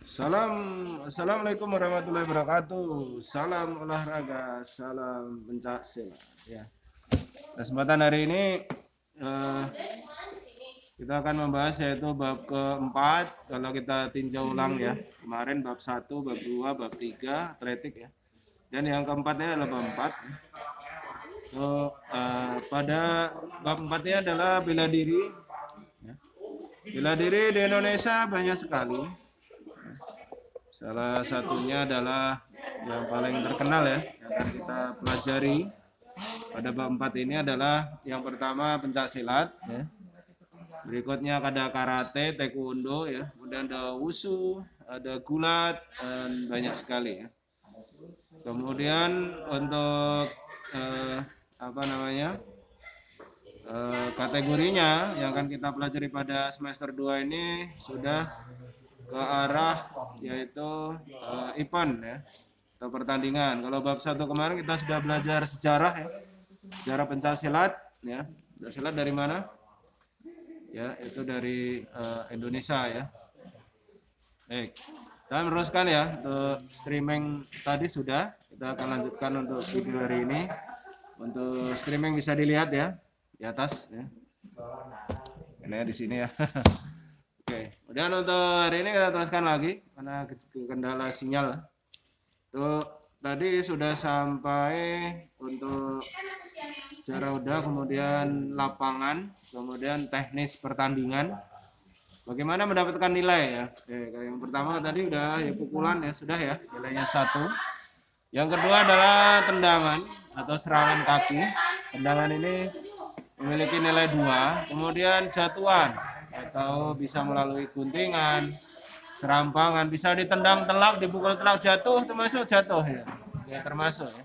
Assalamualaikum warahmatullahi wabarakatuh. Salam olahraga, salam pencak silat. Ya. Kesempatan hari ini eh, kita akan membahas yaitu bab keempat. Kalau kita tinjau ulang ya, kemarin bab 1, bab 2, bab 3 atletik ya. Dan yang keempatnya adalah bab 4. Pada bab 4 ini adalah bela diri. Ya. Bela diri di Indonesia banyak sekali. Salah satunya adalah yang paling terkenal ya, yang akan kita pelajari pada bab 4 ini adalah yang pertama pencak silat ya. Berikutnya ada karate, taekwondo ya, kemudian ada wushu, ada gulat dan banyak sekali ya. Kemudian untuk kategorinya yang akan kita pelajari pada semester 2 ini sudah ke arah yaitu event ya atau pertandingan. Kalau bab 1 kemarin kita sudah belajar sejarah ya. Sejarah pencak silat ya. Pencak silat dari mana? Ya, itu dari Indonesia ya. Baik. Kita meneruskan ya untuk streaming tadi sudah. Kita akan lanjutkan untuk video hari ini. Untuk streaming bisa dilihat ya di atas ya. Ini di sini ya. Oke, kemudian untuk hari ini kita teruskan lagi karena kendala sinyal. Tuh tadi sudah sampai untuk sejarah udah, kemudian lapangan, kemudian teknis pertandingan. Bagaimana mendapatkan nilai ya? Oke, yang pertama tadi udah ya pukulan ya sudah ya nilainya 1. Yang kedua adalah tendangan atau serangan kaki. Tendangan ini memiliki nilai 2. Kemudian jatuhan atau bisa melalui guntingan, serampangan, bisa ditendang telak, dipukul telak jatuh, termasuk jatuh ya. Ya termasuk ya.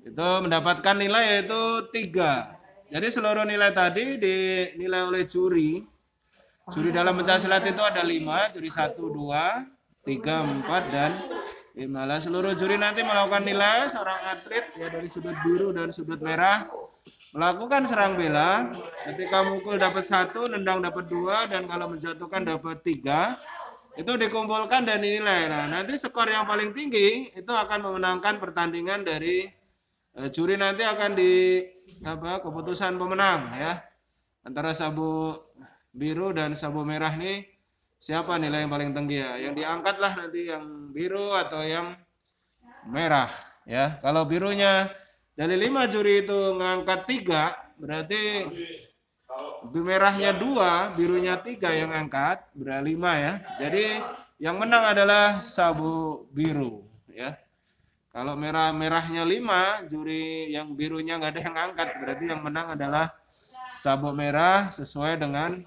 Itu mendapatkan nilai yaitu 3. Jadi seluruh nilai tadi dinilai oleh juri. Juri dalam pencak silat itu ada 5, juri 1, 2, 3, 4 dan 5. Seluruh juri nanti melakukan nilai seorang atlet ya dari sudut biru dan sudut merah melakukan serang bela. Ketika mukul dapat 1, nendang dapat 2, dan kalau menjatuhkan dapat 3, itu dikumpulkan dan dinilai. Nah, nanti skor yang paling tinggi itu akan memenangkan pertandingan dari juri. Nanti akan keputusan pemenang ya antara sabu biru dan sabu merah nih, siapa nilai yang paling tinggi ya. Yang diangkatlah nanti yang biru atau yang merah ya. Kalau birunya dari 5 juri itu ngangkat 3, berarti merahnya 2, birunya 3 yang angkat, berarti 5 ya. Jadi yang menang adalah sabu biru ya. Kalau merahnya 5, juri yang birunya nggak ada yang angkat, berarti yang menang adalah sabuk merah sesuai dengan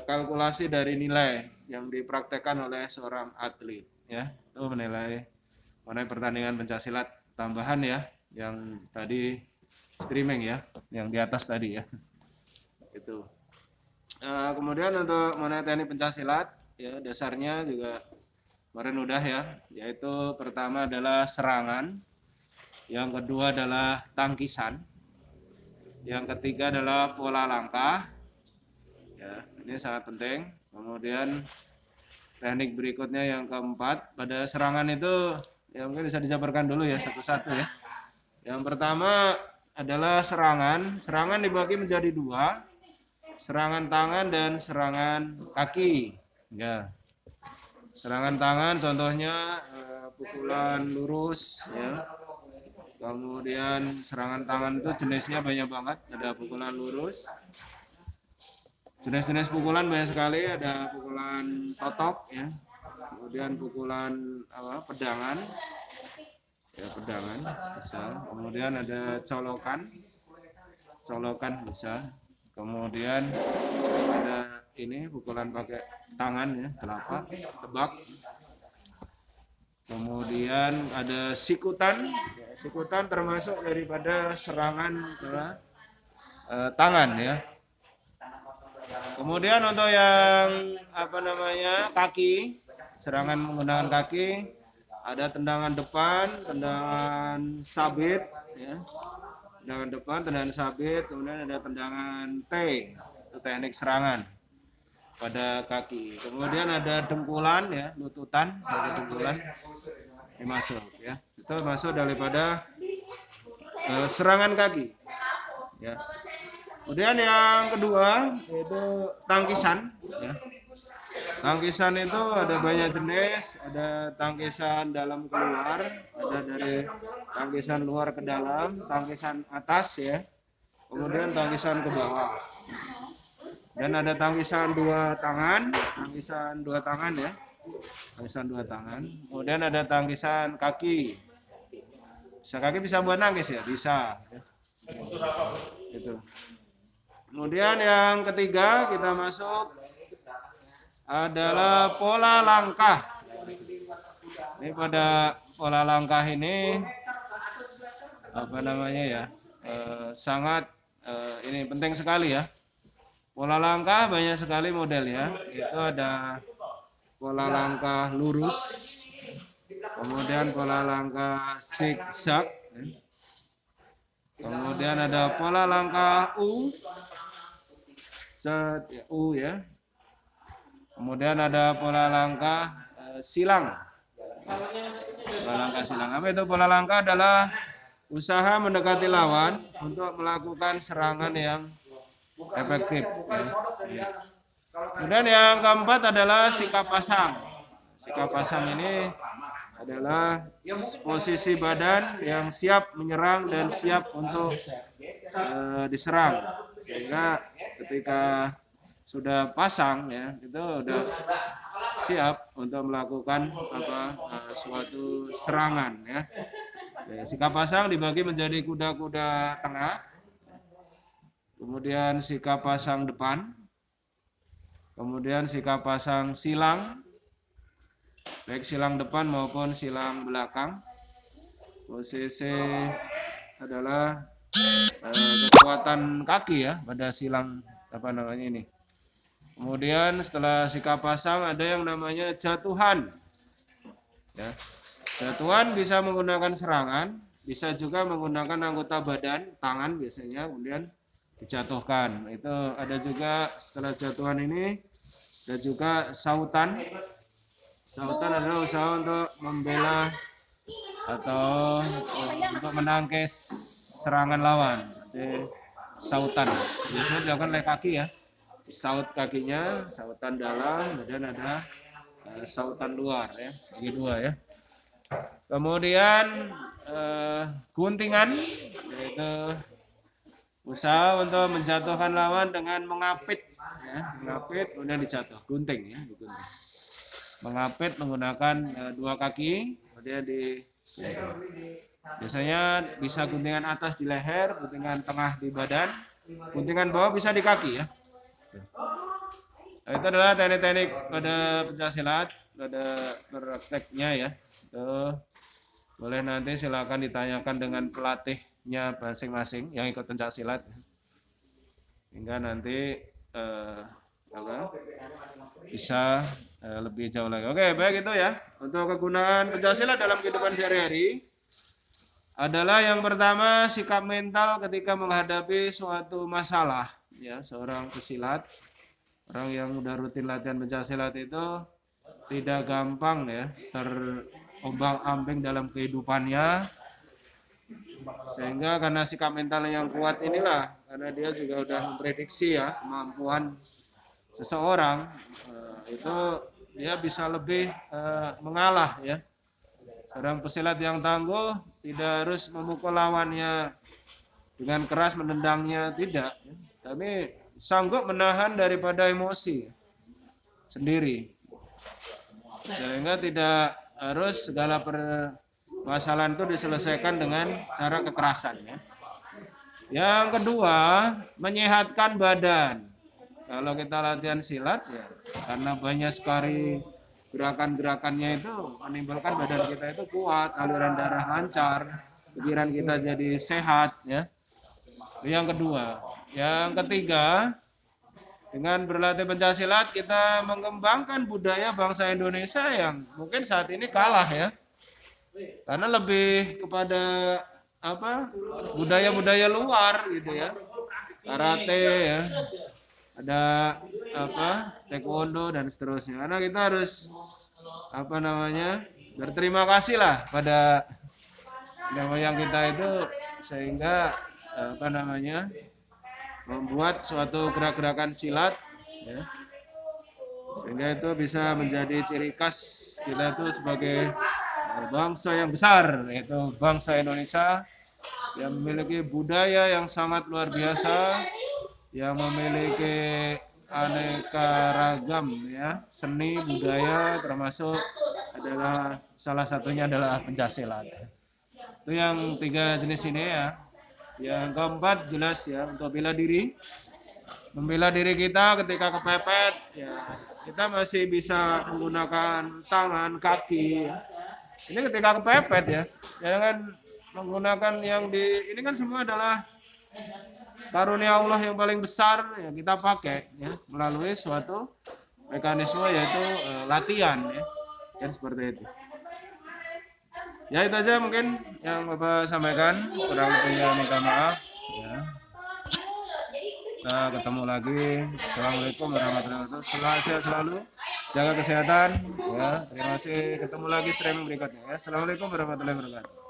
kalkulasi dari nilai yang dipraktekkan oleh seorang atlet ya. Itu menilai pertandingan pencak silat tambahan ya, yang tadi streaming ya, yang di atas tadi ya. Itu. Kemudian untuk mengenai teknik pencak silat ya, dasarnya juga kemarin udah ya, yaitu pertama adalah serangan, yang kedua adalah tangkisan, yang ketiga adalah pola langkah ya, ini sangat penting. Kemudian teknik berikutnya yang keempat, pada serangan itu ya mungkin bisa dijabarkan dulu ya satu-satu ya. Yang pertama adalah serangan. Serangan dibagi menjadi 2, serangan tangan dan serangan kaki ya. Serangan tangan contohnya pukulan lurus ya. Kemudian serangan tangan itu jenisnya banyak banget, ada pukulan lurus. Jenis-jenis pukulan banyak sekali, ada pukulan totok ya. Kemudian pukulan pedangan. Ya, pedangan bisa. Kemudian ada colokan. Colokan bisa. Kemudian ada ini pukulan pakai tangan ya, telapak, tebak. Kemudian ada sikutan. Ya, sikutan termasuk daripada serangan ke tangan ya. Kemudian untuk yang kaki, serangan menggunakan kaki, ada tendangan depan, tendangan sabit ya. Tendangan depan, tendangan sabit, kemudian ada tendangan T, itu teknik serangan. pada kaki. Kemudian ada dengkulan ya, lututan, ada dengkulan ini masuk ya. Itu masuk daripada serangan kaki. Ya. Kemudian yang kedua yaitu tangkisan. Ya. Tangkisan itu ada banyak jenis, ada tangkisan dalam keluar, ada dari tangkisan luar ke dalam, tangkisan atas ya, kemudian tangkisan ke bawah. Dan ada tangkisan dua tangan ya, tangkisan dua tangan. Kemudian ada tangkisan kaki. Bisa kaki bisa buat nangkis ya, bisa. Itu. Kemudian yang ketiga kita masuk adalah pola langkah. Ini pada pola langkah ini apa namanya ya, sangat ini penting sekali ya. Pola langkah banyak sekali model ya. Itu ada pola langkah lurus, kemudian pola langkah zigzag, kemudian ada pola langkah U ya. Kemudian ada pola langkah silang. Pola langkah silang. Apa itu pola langkah? Adalah usaha mendekati lawan untuk melakukan serangan yang efektif. Ya. Kemudian yang keempat adalah sikap pasang. Sikap pasang ini adalah posisi badan yang siap menyerang dan siap untuk diserang. Sehingga ketika sudah pasang ya, itu udah siap untuk melakukan suatu serangan ya. Sikap pasang dibagi menjadi kuda-kuda tengah, kemudian sikap pasang depan, kemudian sikap pasang silang, baik silang depan maupun silang belakang. Posisi adalah kekuatan kaki ya pada silang apa namanya ini. Kemudian setelah sikap pasang ada yang namanya jatuhan. Ya. Jatuhan bisa menggunakan serangan, bisa juga menggunakan anggota badan, tangan biasanya, kemudian dijatuhkan. Itu ada juga setelah jatuhan ini, ada juga sautan. Sautan adalah usaha untuk membela atau untuk menangkis serangan lawan. Jadi, sautan biasanya dilakukan oleh kaki ya. Saut kakinya, sautan dalam, kemudian ada sautan luar ya, bagi dua ya. Kemudian guntingan, yaitu usaha untuk menjatuhkan lawan dengan mengapit ya, mengapit kemudian dijatuh, gunting ya, digunting. Mengapit menggunakan dua kaki, kemudian biasanya bisa guntingan atas di leher, guntingan tengah di badan, guntingan bawah bisa di kaki ya. Nah, itu adalah teknik-teknik pada pencaksilat, pada prakteknya ya. Itu boleh nanti silakan ditanyakan dengan pelatihnya masing-masing yang ikut pencaksilat, hingga nanti bisa lebih jauh lagi. Oke, baik itu ya. Untuk kegunaan pencaksilat dalam kehidupan sehari-hari adalah yang pertama sikap mental ketika menghadapi suatu masalah. Ya, seorang pesilat, orang yang udah rutin latihan pencaksilat itu tidak gampang ya terombang-ambing dalam kehidupannya, sehingga karena sikap mental yang kuat inilah, karena dia juga udah memprediksi ya kemampuan seseorang, itu dia bisa lebih mengalah ya. Seorang pesilat yang tangguh tidak harus memukul lawannya dengan keras, menendangnya, tidak, tapi sanggup menahan daripada emosi sendiri, sehingga tidak harus segala permasalahan itu diselesaikan dengan cara kekerasan ya. Yang kedua, menyehatkan badan. Kalau kita latihan silat ya, karena banyak sekali gerakan-gerakannya itu menimbulkan badan kita itu kuat, aliran darah lancar, pikiran kita jadi sehat ya. Yang kedua, yang ketiga, dengan berlatih pencaksilat kita mengembangkan budaya bangsa Indonesia yang mungkin saat ini kalah ya, karena lebih kepada budaya-budaya luar gitu ya, karate ya, ada taekwondo dan seterusnya. Karena kita harus berterima kasih lah pada nenek moyang kita itu, sehingga membuat suatu gerak-gerakan silat ya, sehingga itu bisa menjadi ciri khas kita itu sebagai bangsa yang besar, yaitu bangsa Indonesia yang memiliki budaya yang sangat luar biasa, yang memiliki aneka ragam ya seni budaya, termasuk adalah salah satunya adalah pencaksilat. Itu yang 3 jenis ini ya. Yang keempat jelas ya, untuk bela diri. Membela diri kita ketika kepepet ya, kita masih bisa menggunakan tangan, kaki ya. Ini ketika kepepet ya, jangan menggunakan yang ini kan semua adalah karunia Allah yang paling besar ya, kita pakai ya melalui suatu mekanisme yaitu latihan ya. Dan seperti itu. Ya itu aja mungkin yang Bapak sampaikan, kurang lebihnya minta maaf ya. Kita ketemu lagi. Assalamualaikum warahmatullahi wabarakatuh. Sehat selalu, jaga kesehatan ya. Terima kasih, ketemu lagi streaming berikutnya ya. Assalamualaikum warahmatullahi wabarakatuh.